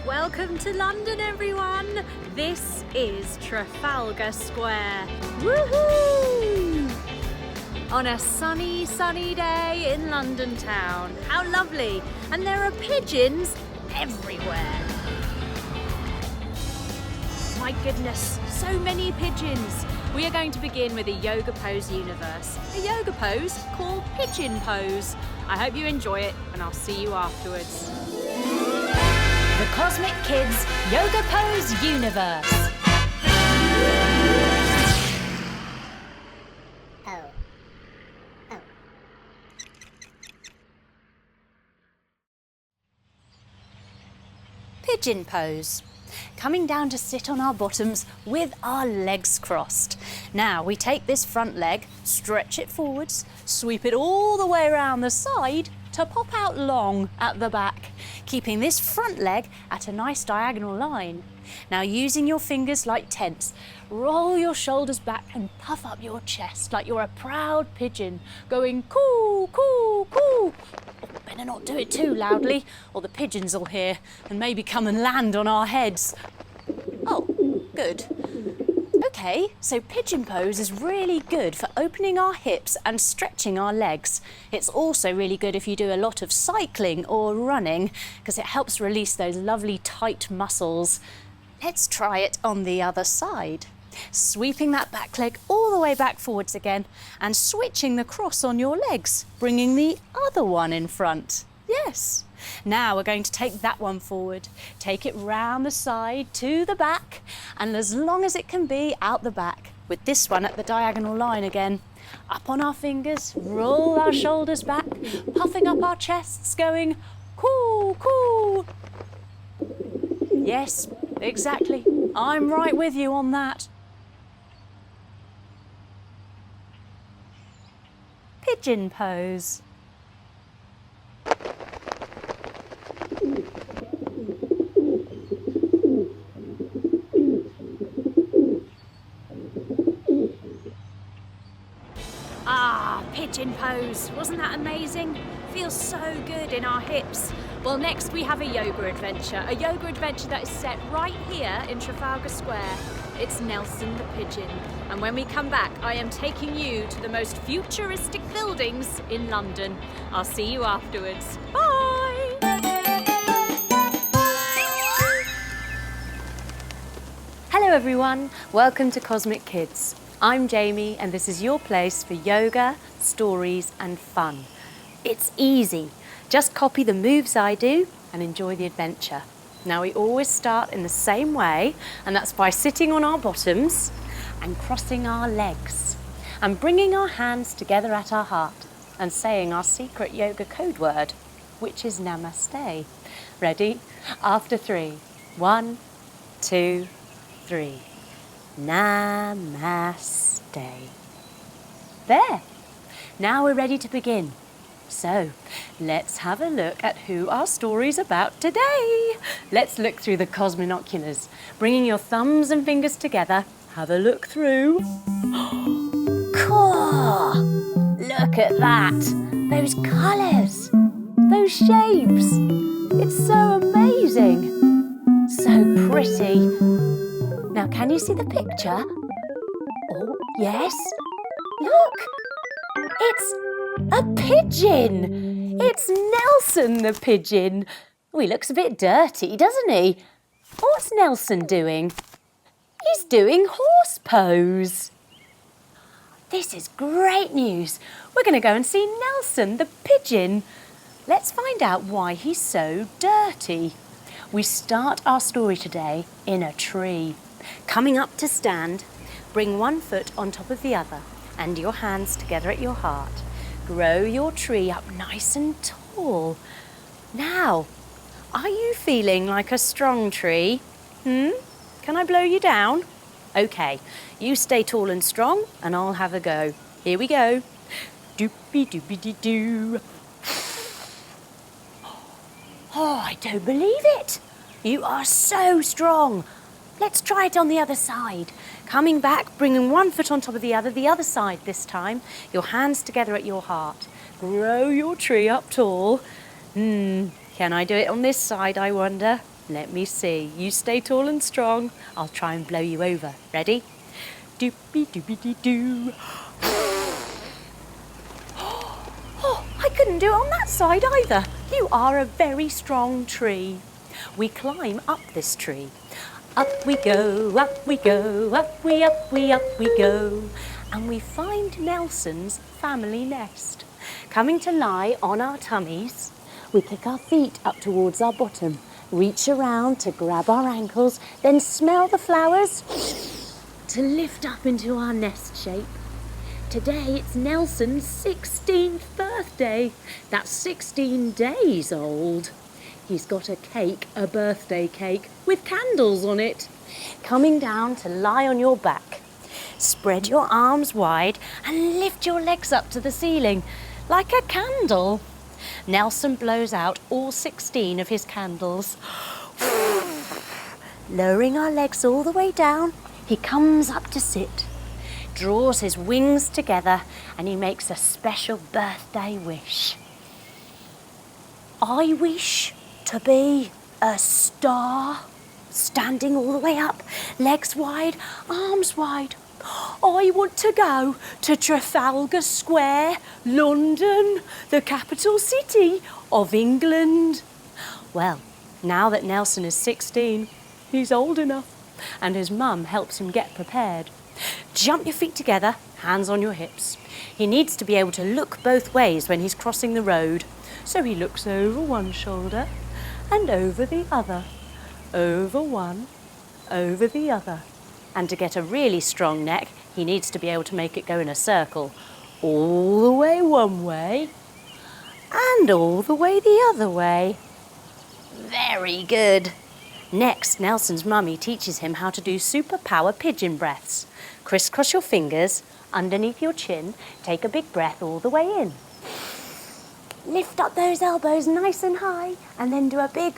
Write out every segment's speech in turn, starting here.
Welcome to London, everyone. This is Trafalgar Square. Woohoo! On a sunny, sunny day in London town. How lovely. And there are pigeons everywhere. My goodness, so many pigeons. We are going to begin with a yoga pose universe. A yoga pose called Pigeon Pose. I hope you enjoy it and I'll see you afterwards. The Cosmic Kids Yoga Pose Universe. Pigeon pose. Coming down to sit on our bottoms with our legs crossed. Now we take this front leg, stretch it forwards, sweep it all the way around the side to pop out long at the back, keeping this front leg at a nice diagonal line. Now using your fingers like tents, roll your shoulders back and puff up your chest like you're a proud pigeon, going coo, coo, coo. Better not do it too loudly or the pigeons will hear and maybe come and land on our heads. Oh, good. Okay, so pigeon pose is really good for opening our hips and stretching our legs. It's also really good if you do a lot of cycling or running because it helps release those lovely tight muscles. Let's try it on the other side. Sweeping that back leg all the way back forwards again and switching the cross on your legs, bringing the other one in front. Yes. Now we're going to take that one forward, take it round the side to the back and as long as it can be out the back with this one at the diagonal line again. Up on our fingers, roll our shoulders back, puffing up our chests going coo, coo. Yes, exactly. I'm right with you on that. Pigeon pose. Pigeon pose. Wasn't that amazing? Feels so good in our hips. Well, next we have a yoga adventure that is set right here in Trafalgar Square. It's Nelson the Pigeon. And when we come back, I am taking you to the most futuristic buildings in London. I'll see you afterwards. Bye! Hello everyone, welcome to Cosmic Kids. I'm Jaime and this is your place for yoga, stories and fun. It's easy. Just copy the moves I do and enjoy the adventure. Now we always start in the same way and that's by sitting on our bottoms and crossing our legs and bringing our hands together at our heart and saying our secret yoga code word, which is Namaste. Ready? After 3. 1, 2, 3. Namaste. There. Now we're ready to begin. So, let's have a look at who our story's about today. Let's look through the cosminoculars. Bringing your thumbs and fingers together, have a look through. Cool! Look at that. Those colours, those shapes. It's so amazing. So pretty. Now, can you see the picture? Oh, yes. Look, it's a pigeon. It's Nelson the Pigeon. Oh, he looks a bit dirty, doesn't he? What's Nelson doing? He's doing horse pose. This is great news. We're going to go and see Nelson the Pigeon. Let's find out why he's so dirty. We start our story today in a tree. Coming up to stand, bring one foot on top of the other and your hands together at your heart. Grow your tree up nice and tall. Now, are you feeling like a strong tree? Can I blow you down? Okay, you stay tall and strong and I'll have a go. Here we go. Doopy doopy dee doo. Oh, I don't believe it. You are so strong. Let's try it on the other side. Coming back, bringing one foot on top of the other side this time. Your hands together at your heart. Grow your tree up tall. Can I do it on this side, I wonder? Let me see. You stay tall and strong. I'll try and blow you over. Ready? Doopy doopy dee doo. Oh, I couldn't do it on that side either. You are a very strong tree. We climb up this tree. Up we go, up we go, up we go. And we find Nelson's family nest. Coming to lie on our tummies, we kick our feet up towards our bottom, reach around to grab our ankles, then smell the flowers to lift up into our nest shape. Today it's Nelson's 16th birthday. That's 16 days old. He's got a cake, a birthday cake, with candles on it. Coming down to lie on your back. Spread your arms wide and lift your legs up to the ceiling, like a candle. Nelson blows out all 16 of his candles. Lowering our legs all the way down, he comes up to sit, draws his wings together, and he makes a special birthday wish. I wish to be a star, standing all the way up, legs wide, arms wide. I want to go to Trafalgar Square, London, the capital city of England. Well, now that Nelson is 16, he's old enough, and his mum helps him get prepared. Jump your feet together, hands on your hips. He needs to be able to look both ways when he's crossing the road. So he looks over one shoulder and over the other, over one, over the other. And to get a really strong neck, he needs to be able to make it go in a circle, all the way one way and all the way the other way. Very good. Next, Nelson's mummy teaches him how to do Superpower pigeon breaths. Crisscross your fingers underneath your chin, take a big breath all the way in. Lift up those elbows nice and high and then do a big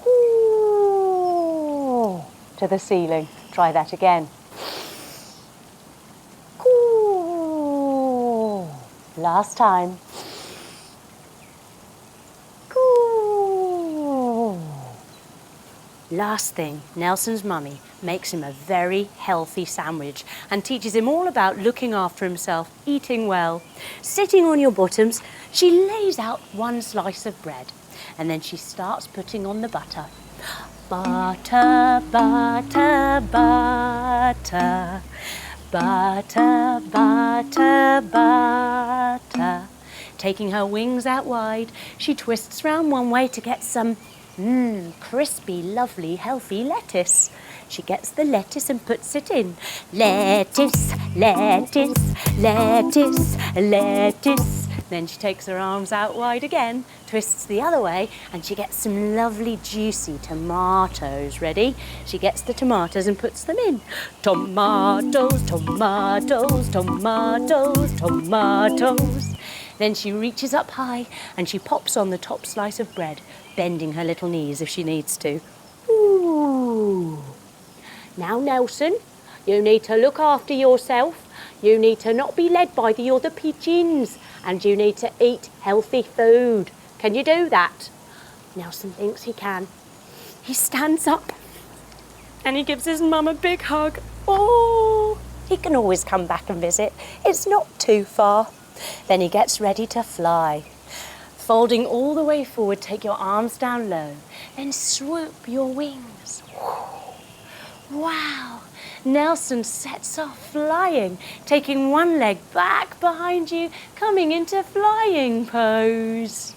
ooh to the ceiling. Try that again. Ooh. Last time. Ooh. Last thing, Nelson's mummy makes him a very healthy sandwich and teaches him all about looking after himself, eating well. Sitting on your bottoms, she lays out one slice of bread and then she starts putting on the butter. Butter, butter, butter, butter, butter, butter. Taking her wings out wide, she twists round one way to get some crispy, lovely, healthy lettuce. She gets the lettuce and puts it in. Lettuce, lettuce, lettuce, lettuce. Then she takes her arms out wide again, twists the other way, and she gets some lovely juicy tomatoes. Ready? She gets the tomatoes and puts them in. Tomatoes, tomatoes, tomatoes, tomatoes. Then she reaches up high and she pops on the top slice of bread, bending her little knees if she needs to. Ooh. Now, Nelson, you need to look after yourself. You need to not be led by the other pigeons. And you need to eat healthy food. Can you do that? Nelson thinks he can. He stands up and he gives his mum a big hug. Oh, he can always come back and visit. It's not too far. Then he gets ready to fly. Folding all the way forward, take your arms down low. Then swoop your wings. Wow. Nelson sets off flying, taking one leg back behind you, coming into flying pose.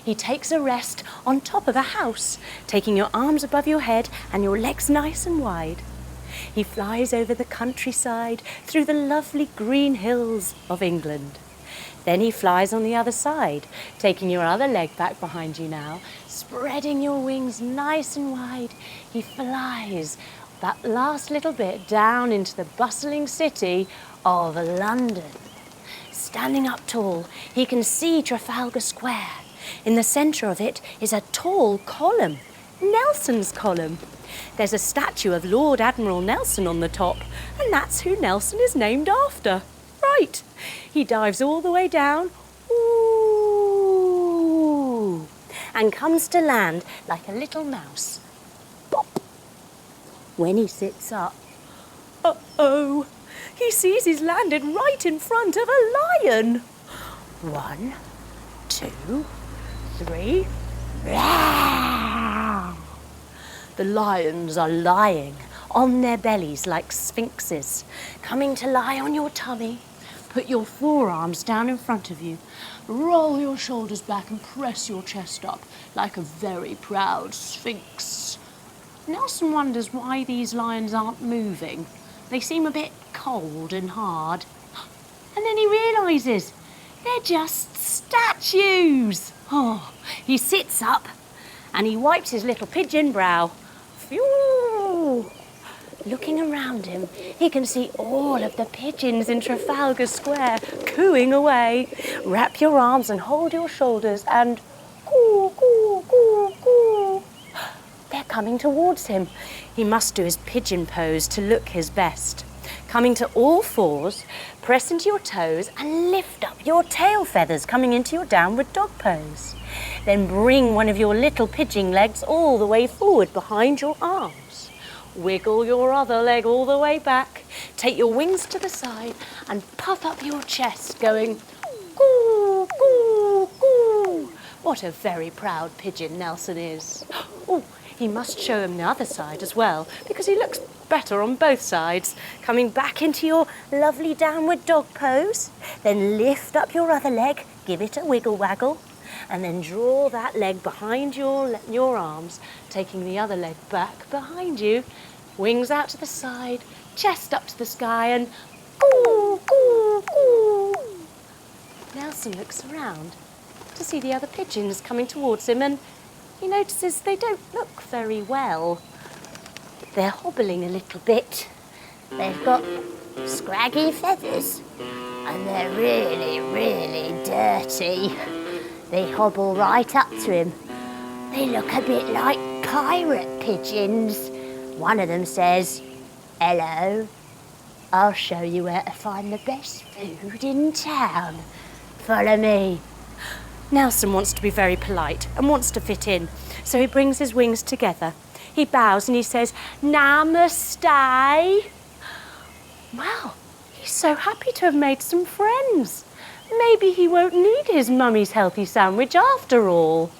He takes a rest on top of a house, taking your arms above your head and your legs nice and wide. He flies over the countryside, through the lovely green hills of England. Then he flies on the other side, taking your other leg back behind you now, spreading your wings nice and wide. He flies that last little bit down into the bustling city of London. Standing up tall, he can see Trafalgar Square. In the centre of it is a tall column, Nelson's column. There's a statue of Lord Admiral Nelson on the top, and that's who Nelson is named after. Right. He dives all the way down, ooh, and comes to land like a little mouse When he sits up, uh-oh, he sees he's landed right in front of a lion. 1, 2, 3. The lions are lying on their bellies like sphinxes, coming to lie on your tummy. Put your forearms down in front of you. Roll your shoulders back and press your chest up like a very proud sphinx. Nelson wonders why these lions aren't moving. They seem a bit cold and hard. And then he realises they're just statues. Oh, he sits up and he wipes his little pigeon brow. Phew! Looking around him, he can see all of the pigeons in Trafalgar Square cooing away. Wrap your arms and hold your shoulders and coo, coo, coo, coo. They're coming towards him. He must do his pigeon pose to look his best. Coming to all fours, press into your toes and lift up your tail feathers, coming into your downward dog pose. Then bring one of your little pigeon legs all the way forward behind your arms. Wiggle your other leg all the way back. Take your wings to the side and puff up your chest, going coo, coo, coo. What a very proud pigeon Nelson is. Oh, he must show him the other side as well, because he looks better on both sides. Coming back into your lovely downward dog pose. Then lift up your other leg, give it a wiggle waggle, and then draw that leg behind your arms, taking the other leg back behind you. Wings out to the side, chest up to the sky, and coo, coo, coo. Nelson looks around to see the other pigeons coming towards him, and he notices they don't look very well. They're hobbling a little bit. They've got scraggy feathers, and they're really, really dirty. They hobble right up to him. They look a bit like pirate pigeons. One of them says, "Hello, I'll show you where to find the best food in town. Follow me." Nelson wants to be very polite and wants to fit in, so he brings his wings together. He bows and he says, "Namaste." Well, he's so happy to have made some friends. Maybe he won't need his mummy's healthy sandwich after all.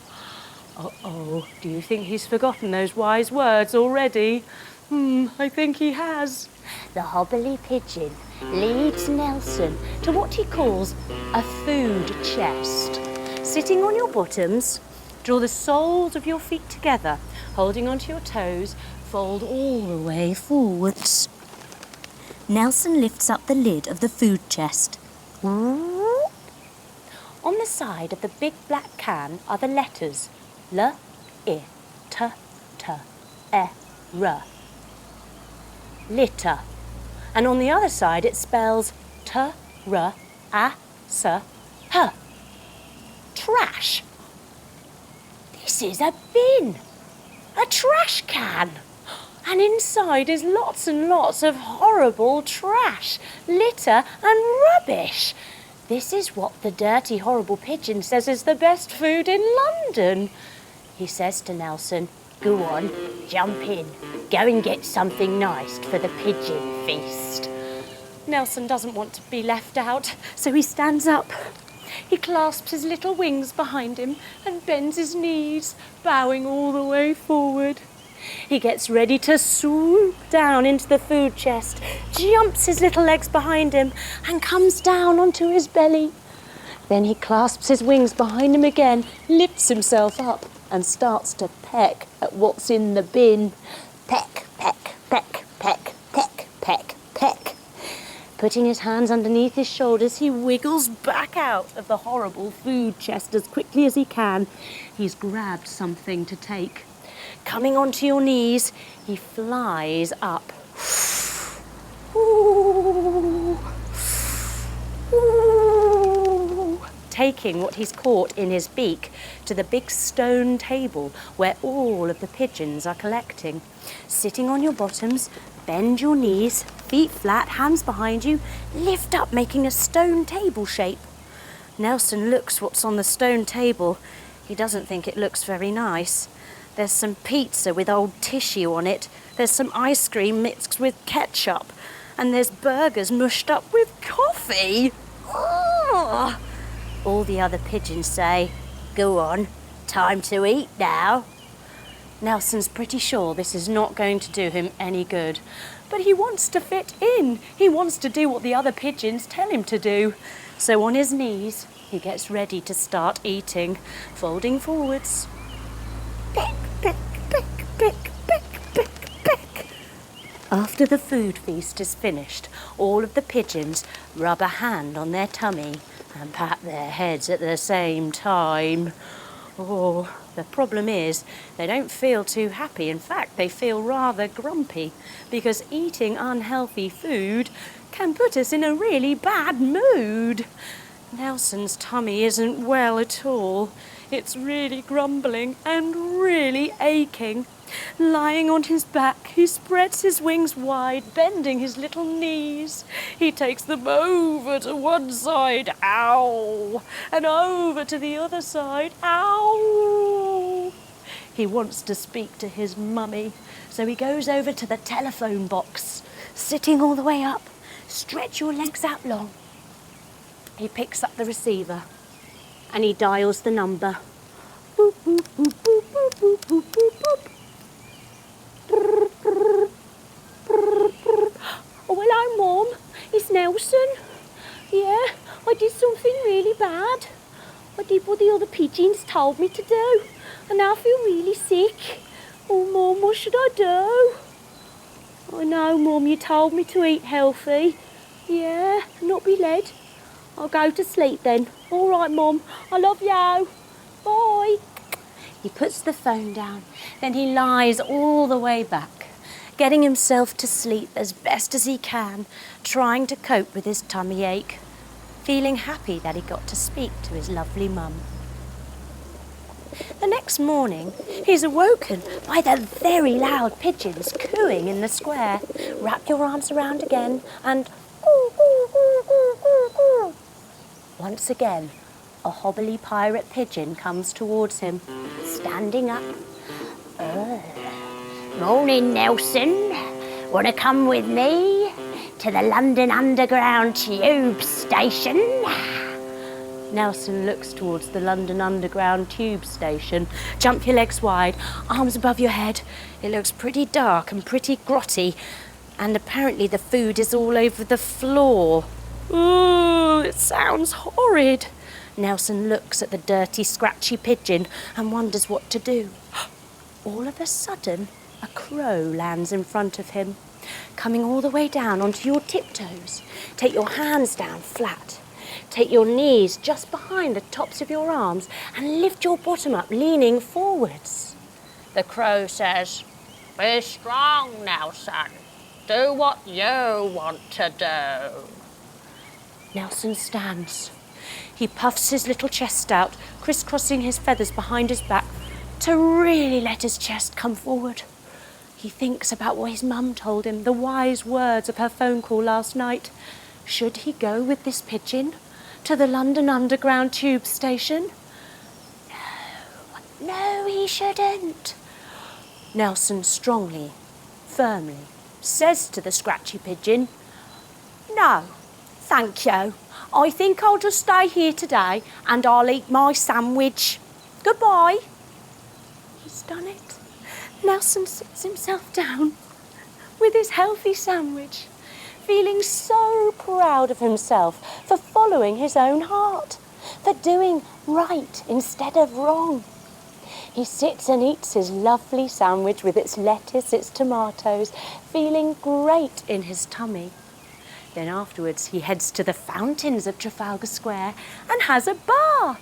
Uh-oh, do you think he's forgotten those wise words already? I think he has. The hobbly pigeon leads Nelson to what he calls a food chest. Sitting on your bottoms, draw the soles of your feet together, holding onto your toes, fold all the way forwards. Nelson lifts up the lid of the food chest. On the side of the big black can are the letters L, I, T, T, E, R. Litter. And on the other side it spells T, R, A, S, H. Trash. This is a bin. A trash can. And inside is lots and lots of horrible trash, litter and rubbish. This is what the dirty, horrible pigeon says is the best food in London. He says to Nelson, "Go on, jump in. Go and get something nice for the pigeon feast." Nelson doesn't want to be left out, so he stands up. He clasps his little wings behind him and bends his knees, bowing all the way forward. He gets ready to swoop down into the food chest, jumps his little legs behind him and comes down onto his belly. Then he clasps his wings behind him again, lifts himself up and starts to peck at what's in the bin. Peck, peck, peck, peck, peck, peck, peck. Putting his hands underneath his shoulders, he wiggles back out of the horrible food chest as quickly as he can. He's grabbed something to take. Coming onto your knees, he flies up. Ooh. Ooh. Taking what he's caught in his beak to the big stone table where all of the pigeons are collecting. Sitting on your bottoms, bend your knees, feet flat, hands behind you, lift up, making a stone table shape. Nelson looks what's on the stone table. He doesn't think it looks very nice. There's some pizza with old tissue on it. There's some ice cream mixed with ketchup. And there's burgers mushed up with coffee. Oh! All the other pigeons say, "Go on, time to eat now." Nelson's pretty sure this is not going to do him any good. But he wants to fit in. He wants to do what the other pigeons tell him to do. So on his knees, he gets ready to start eating, folding forwards. Pick, pick, pick, pick, pick, pick, pick. After the food feast is finished, all of the pigeons rub a hand on their tummy and pat their heads at the same time. Oh, the problem is they don't feel too happy. In fact, they feel rather grumpy because eating unhealthy food can put us in a really bad mood. Nelson's tummy isn't well at all. It's really grumbling and really aching. Lying on his back, he spreads his wings wide, bending his little knees. He takes them over to one side, ow, and over to the other side, ow. He wants to speak to his mummy, so he goes over to the telephone box, sitting all the way up. Stretch your legs out long. He picks up the receiver and he dials the number. Boop, boop, boop, boop, boop, boop, boop, boop, boop. Oh, hello, Mum. It's Nelson. Yeah, I did something really bad. I did what the other pigeons told me to do, and now I feel really sick. Oh, Mum, what should I do? I know, Mum, you told me to eat healthy. Yeah, not be led. I'll go to sleep then. All right, Mum. I love you. Bye. He puts the phone down. Then he lies all the way back, getting himself to sleep as best as he can, trying to cope with his tummy ache, feeling happy that he got to speak to his lovely mum. The next morning, he's awoken by the very loud pigeons cooing in the square. Wrap your arms around again and once again, a hobbly pirate pigeon comes towards him, standing up. Oh. Morning, Nelson. Want to come with me to the London Underground tube station? Nelson looks towards the London Underground tube station. Jump your legs wide, arms above your head. It looks pretty dark and pretty grotty, and apparently the food is all over the floor. Ooh, it sounds horrid. Nelson looks at the dirty, scratchy pigeon and wonders what to do. All of a sudden, a crow lands in front of him, coming all the way down onto your tiptoes. Take your hands down flat. Take your knees just behind the tops of your arms and lift your bottom up, leaning forwards. The crow says, "Be strong, Nelson. Do what you want to do." Nelson stands. He puffs his little chest out, crisscrossing his feathers behind his back to really let his chest come forward. He thinks about what his mum told him, the wise words of her phone call last night. Should he go with this pigeon to the London Underground tube station? No, he shouldn't. Nelson strongly, firmly says to the scratchy pigeon, "No, thank you. I think I'll just stay here today and I'll eat my sandwich. Goodbye." He's done it. Nelson sits himself down with his healthy sandwich, feeling so proud of himself for following his own heart, for doing right instead of wrong. He sits and eats his lovely sandwich with its lettuce, its tomatoes, feeling great in his tummy. Then afterwards he heads to the fountains of Trafalgar Square and has a bath.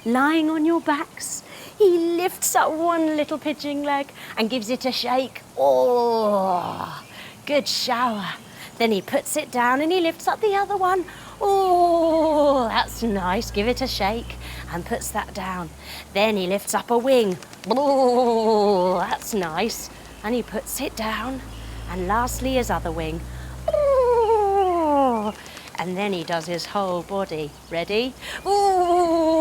Lying on your backs, he lifts up one little pigeon leg and gives it a shake. Oh, good shower. Then he puts it down and he lifts up the other one. Oh, that's nice. Give it a shake and puts that down. Then he lifts up a wing. Oh, that's nice. And he puts it down. And lastly, his other wing. Oh, and then he does his whole body. Ready? Oh.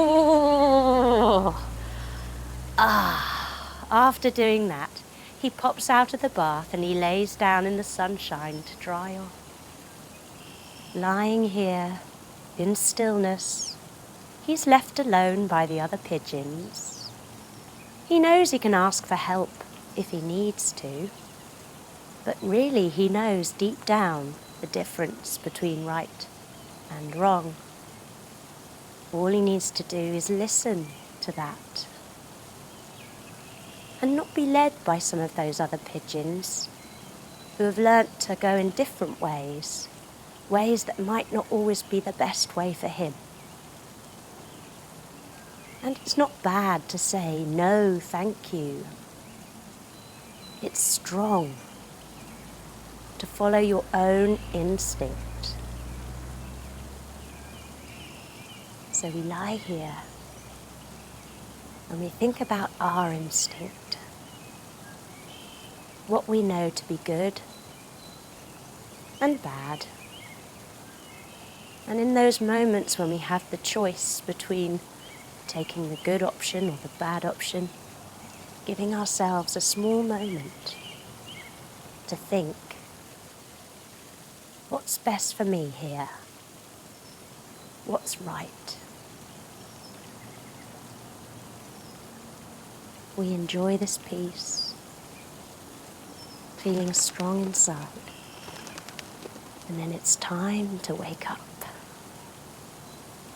After doing that, he pops out of the bath and he lays down in the sunshine to dry off. Lying here, in stillness, he's left alone by the other pigeons. He knows he can ask for help if he needs to, but really he knows deep down the difference between right and wrong. All he needs to do is listen to that and not be led by some of those other pigeons who have learnt to go in different ways, ways that might not always be the best way for him. And it's not bad to say no, thank you. It's strong to follow your own instinct. So we lie here and we think about our instinct, what we know to be good and bad. And in those moments when we have the choice between taking the good option or the bad option, giving ourselves a small moment to think, what's best for me here? What's right? We enjoy this peace, feeling strong inside, and then it's time to wake up,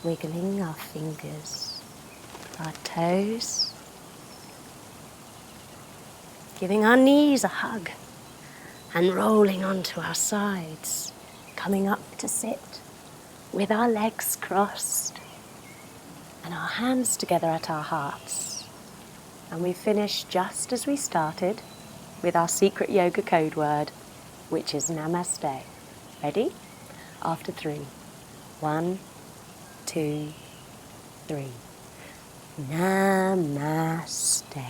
wiggling our fingers, our toes, giving our knees a hug, and rolling onto our sides, coming up to sit with our legs crossed and our hands together at our hearts. And we finish just as we started with our secret yoga code word, which is Namaste. Ready? After 3. 1, 2, 3. Namaste.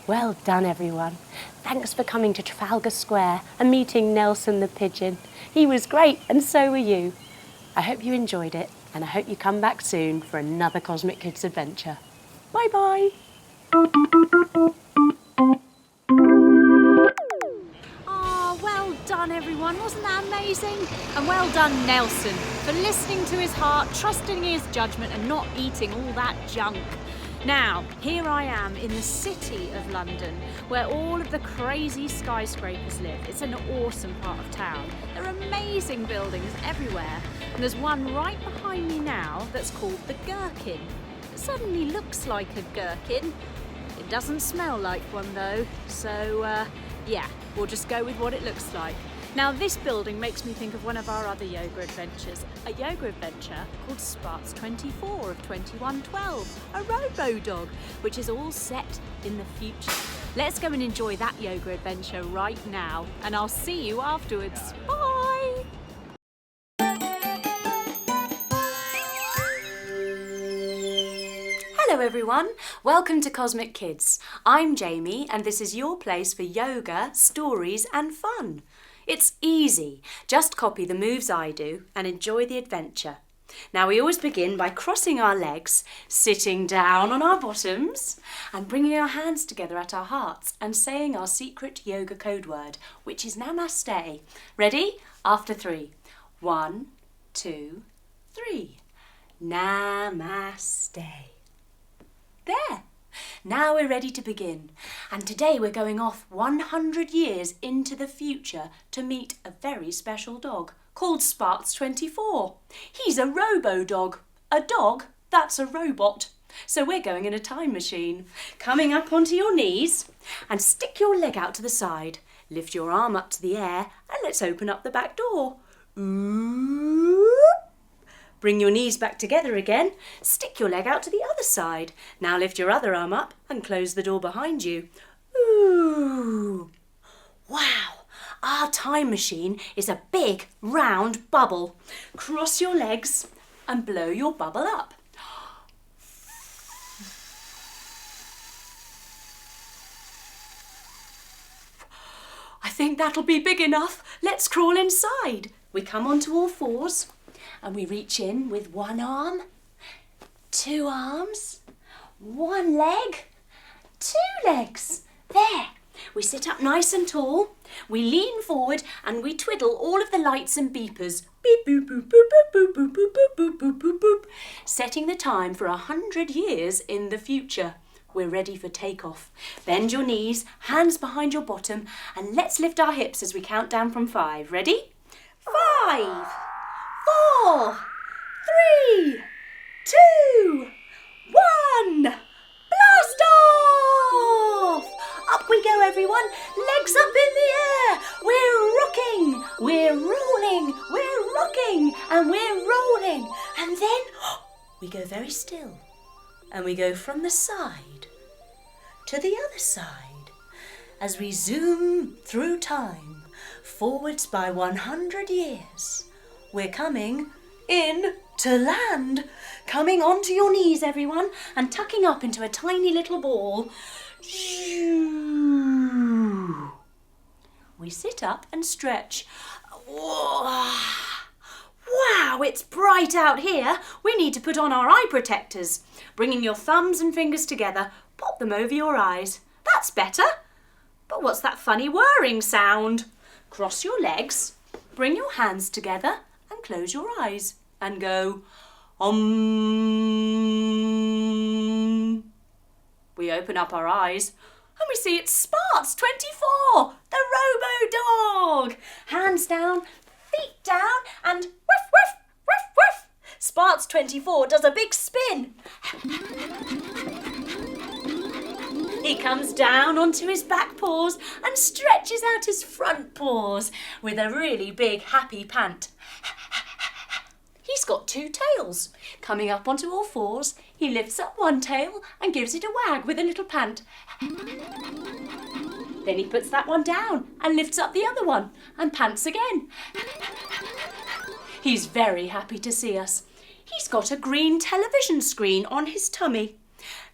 Well done, everyone. Thanks for coming to Trafalgar Square and meeting Nelson the pigeon. He was great, and so were you. I hope you enjoyed it, and I hope you come back soon for another Cosmic Kids adventure. Bye-bye. Oh, well done, everyone. Wasn't that amazing? And well done, Nelson, for listening to his heart, trusting his judgment, and not eating all that junk. Now, here I am in the city of London, where all of the crazy skyscrapers live. It's an awesome part of town. There are amazing buildings everywhere, and there's one right behind me now that's called the Gherkin. It suddenly looks like a gherkin. It doesn't smell like one though, so yeah, we'll just go with what it looks like. Now, this building makes me think of one of our other yoga adventures, a yoga adventure called Sparks 24 of 2112, a robo-dog, which is all set in the future. Let's go and enjoy that yoga adventure right now, and I'll see you afterwards. Bye! Hello everyone, welcome to Cosmic Kids. I'm Jaime, and this is your place for yoga, stories and fun. It's easy. Just copy the moves I do and enjoy the adventure. Now, we always begin by crossing our legs, sitting down on our bottoms and bringing our hands together at our hearts and saying our secret yoga code word, which is Namaste. Ready? After 3. 1, 2, 3. Namaste. There. Now we're ready to begin, and today we're going off 100 years into the future to meet a very special dog called Sparks 24. He's a robo-dog, a dog that's a robot. So we're going in a time machine. Coming up onto your knees and stick your leg out to the side. Lift your arm up to the air and let's open up the back door. Ooh. Bring your knees back together again. Stick your leg out to the other side. Now lift your other arm up and close the door behind you. Ooh. Wow. Our time machine is a big round bubble. Cross your legs and blow your bubble up. I think that'll be big enough. Let's crawl inside. We come onto all fours. And we reach in with one arm, 2 arms, 1 leg, 2 legs. There. We sit up nice and tall, we lean forward and we twiddle all of the lights and beepers. Beep, boop, boop, boop, boop, boop, boop, boop, boop, boop, boop, boop, setting the time for 100 years in the future. We're ready for takeoff. Bend your knees, hands behind your bottom, and let's lift our hips as we count down from 5. Ready? 5, 4, 3, 2, 1. Blast off! Up we go, everyone. Legs up in the air. We're rocking. We're rolling. We're rocking. And we're rolling. And then we go very still. And we go from the side to the other side as we zoom through time forwards by 100 years. We're coming in to land. Coming onto your knees, everyone, and tucking up into a tiny little ball. We sit up and stretch. Wow, it's bright out here. We need to put on our eye protectors. Bringing your thumbs and fingers together, pop them over your eyes. That's better. But what's that funny whirring sound? Cross your legs, bring your hands together and close your eyes and go We open up our eyes and we see it's Sparts 24, the Robo-Dog. Hands down, feet down, and woof, woof, woof, woof. Sparts 24 does a big spin. He comes down onto his back paws and stretches out his front paws with a really big happy pant. He's got 2 tails. Coming up onto all fours, he lifts up one tail and gives it a wag with a little pant. Then he puts that one down and lifts up the other one and pants again. He's very happy to see us. He's got a green television screen on his tummy.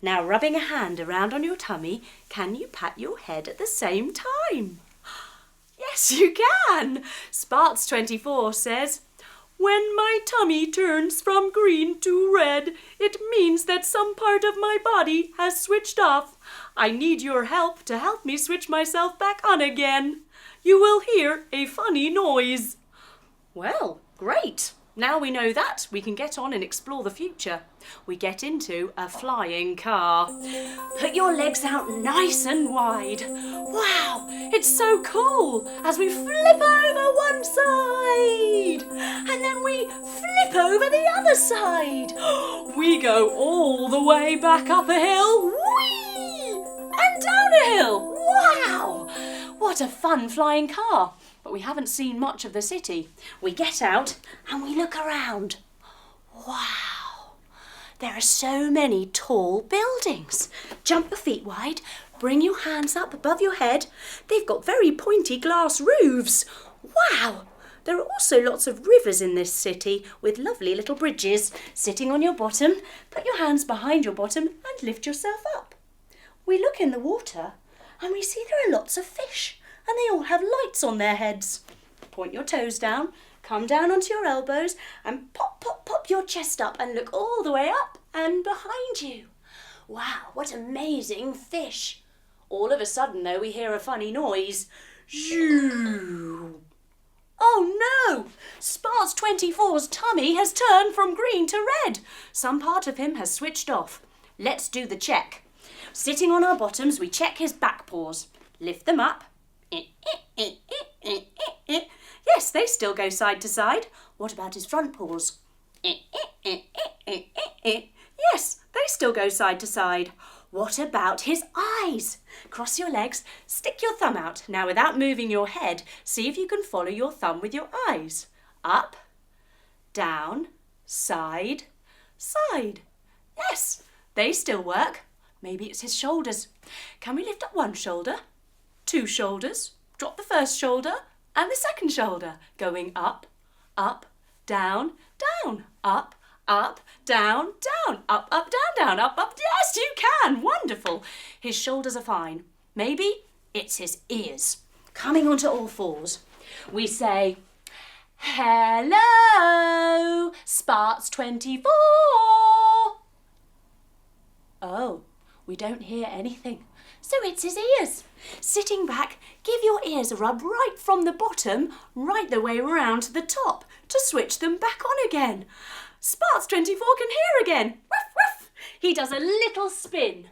Now, rubbing a hand around on your tummy, can you pat your head at the same time? Yes, you can. Sparts 24 says, "When my tummy turns from green to red, it means that some part of my body has switched off. I need your help to help me switch myself back on again. You will hear a funny noise." Well, great. Now we know that, we can get on and explore the future. We get into a flying car. Put your legs out nice and wide. Wow, it's so cool as we flip over one side and then we flip over the other side. We go all the way back up a hill, whee, and down a hill. Wow, what a fun flying car. But we haven't seen much of the city. We get out and we look around. Wow, there are so many tall buildings. Jump your feet wide, bring your hands up above your head. They've got very pointy glass roofs. Wow, there are also lots of rivers in this city with lovely little bridges. Sitting on your bottom, put your hands behind your bottom and lift yourself up. We look in the water and we see there are lots of fish. And they all have lights on their heads. Point your toes down, come down onto your elbows and pop, pop, pop your chest up and look all the way up and behind you. Wow, what amazing fish. All of a sudden, though, we hear a funny noise. Zhoo. Oh no! Sparts 24's tummy has turned from green to red. Some part of him has switched off. Let's do the check. Sitting on our bottoms, we check his back paws. Lift them up. Yes, they still go side to side. What about his front paws? Yes, they still go side to side. What about his eyes? Cross your legs, stick your thumb out. Now, without moving your head, see if you can follow your thumb with your eyes. Up, down, side, side. Yes, they still work. Maybe it's his shoulders. Can we lift up one shoulder? 2 shoulders, drop the first shoulder and the second shoulder, going up, up, down, down, up, up, down, down, up, up, down, down, up, up. Yes, you can. Wonderful. His shoulders are fine. Maybe it's his ears. Coming onto all fours, we say, "Hello, Sparts 24. Oh, we don't hear anything. So it's his ears. Sitting back, give your ears a rub right from the bottom, right the way round to the top to switch them back on again. Sparks 24 can hear again. Woof, woof. He does a little spin.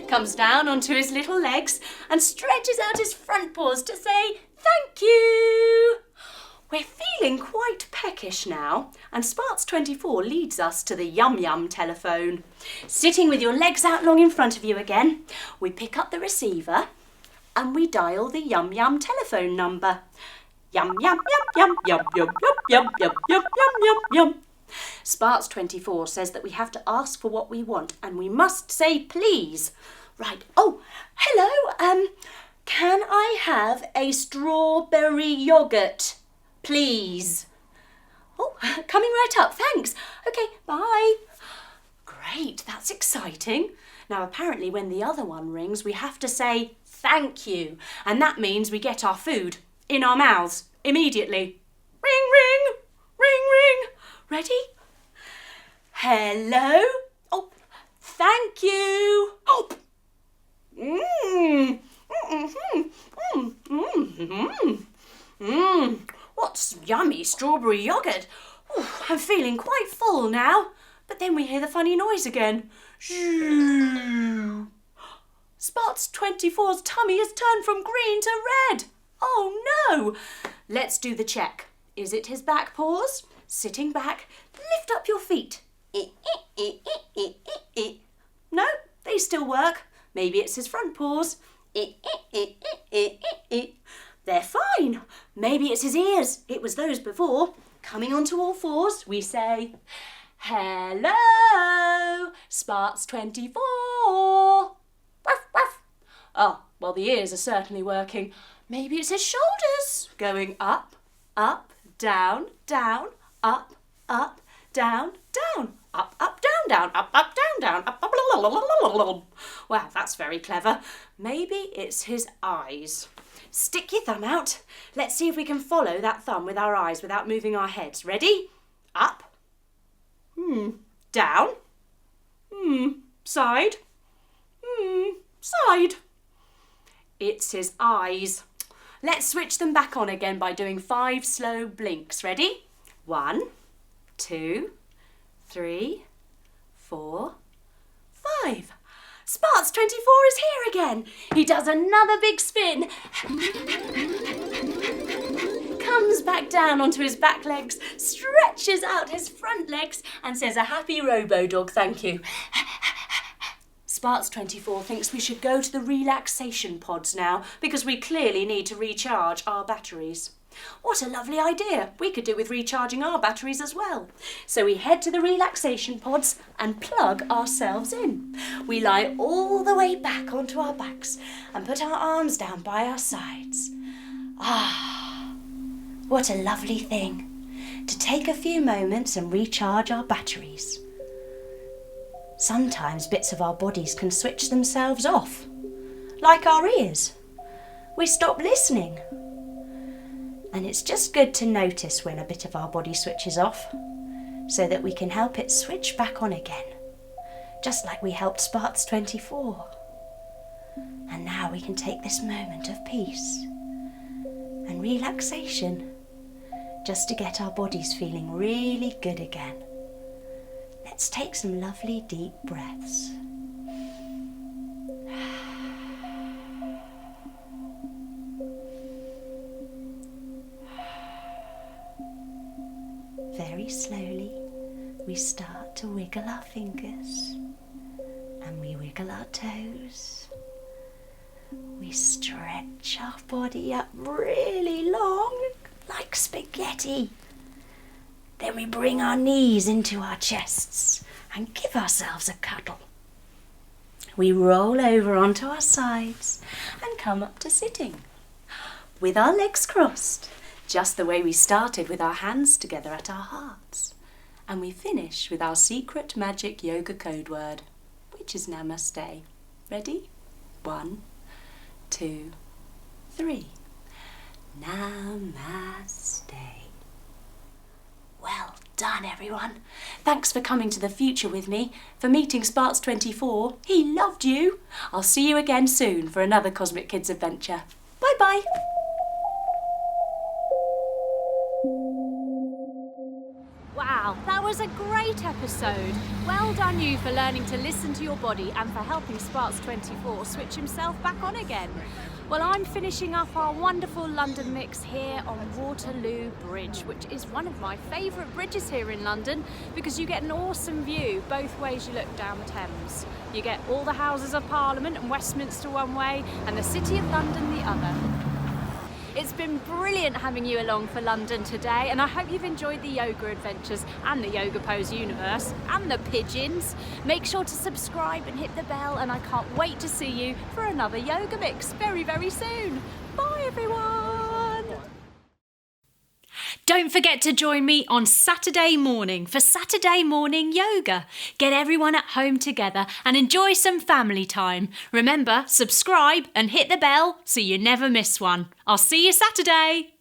Comes down onto his little legs and stretches out his front paws to say thank you. We're feeling quite peckish now, and Sparks 24 leads us to the Yum Yum telephone. Sitting with your legs out long in front of you again, we pick up the receiver and we dial the Yum Yum telephone number. Yum yum yum yum yum yum yum yum yum yum yum yum. Sparks 24 says that we have to ask for what we want and we must say please. Right, oh, hello, can I have a strawberry yoghurt? Please. Oh, coming right up, thanks. Okay, bye. Great, that's exciting. Now, apparently when the other one rings, we have to say thank you. And that means we get our food in our mouths immediately. Ring, ring, ring, ring. Ready? Hello? Oh, thank you. Oh, what's yummy strawberry yoghurt? Ooh, I'm feeling quite full now. But then we hear the funny noise again. Shoo. Sparks 24's tummy has turned from green to red. Oh no! Let's do the check. Is it his back paws? Sitting back, lift up your feet. No, they still work. Maybe it's his front paws. They're fine. Maybe it's his ears. It was those before. Coming onto all fours, we say, hello, Sparks 24. Ruff, ruff. Oh, well, the ears are certainly working. Maybe it's his shoulders. Going up, up, down, down, up, down, down. Up, down, down, up, down, down, up, blah, blah, blah, blah, blah. Wow, that's very clever. Maybe it's his eyes. Stick your thumb out. Let's see if we can follow that thumb with our eyes without moving our heads. Ready? Up. Down. Side. Side. It's his eyes. Let's switch them back on again by doing 5 slow blinks. Ready? 1, 2, 3, 4, 5. Sparks 24 is here again. He does another big spin. Comes back down onto his back legs, stretches out his front legs and says a happy robo-dog thank you. Sparks 24 thinks we should go to the relaxation pods now because we clearly need to recharge our batteries. What a lovely idea. We could do with recharging our batteries as well. So we head to the relaxation pods and plug ourselves in. We lie all the way back onto our backs and put our arms down by our sides. Ah, what a lovely thing to take a few moments and recharge our batteries. Sometimes bits of our bodies can switch themselves off, like our ears. We stop listening. And it's just good to notice when a bit of our body switches off so that we can help it switch back on again, just like we helped Sparks 24. And now we can take this moment of peace and relaxation just to get our bodies feeling really good again. Let's take some lovely deep breaths. Very slowly, we start to wiggle our fingers and we wiggle our toes. We stretch our body up really long, like spaghetti. Then we bring our knees into our chests and give ourselves a cuddle. We roll over onto our sides and come up to sitting with our legs crossed, just the way we started with our hands together at our hearts. And we finish with our secret magic yoga code word, which is Namaste. Ready? 1, 2, 3. Namaste. Well done, everyone. Thanks for coming to the future with me, for meeting Sparks 24. He loved you. I'll see you again soon for another Cosmic Kids adventure. Bye-bye. Wow, that was a great episode. Well done you for learning to listen to your body and for helping Sparks 24 switch himself back on again. Well, I'm finishing up our wonderful London mix here on Waterloo Bridge, which is one of my favourite bridges here in London because you get an awesome view both ways you look down the Thames. You get all the Houses of Parliament and Westminster one way and the City of London the other. It's been brilliant having you along for London today, and I hope you've enjoyed the yoga adventures and the Yoga Pose universe and the pigeons. Make sure to subscribe and hit the bell, and I can't wait to see you for another yoga mix very, very soon. Bye everyone! Don't forget to join me on Saturday morning for Saturday morning yoga. Get everyone at home together and enjoy some family time. Remember, subscribe and hit the bell so you never miss one. I'll see you Saturday.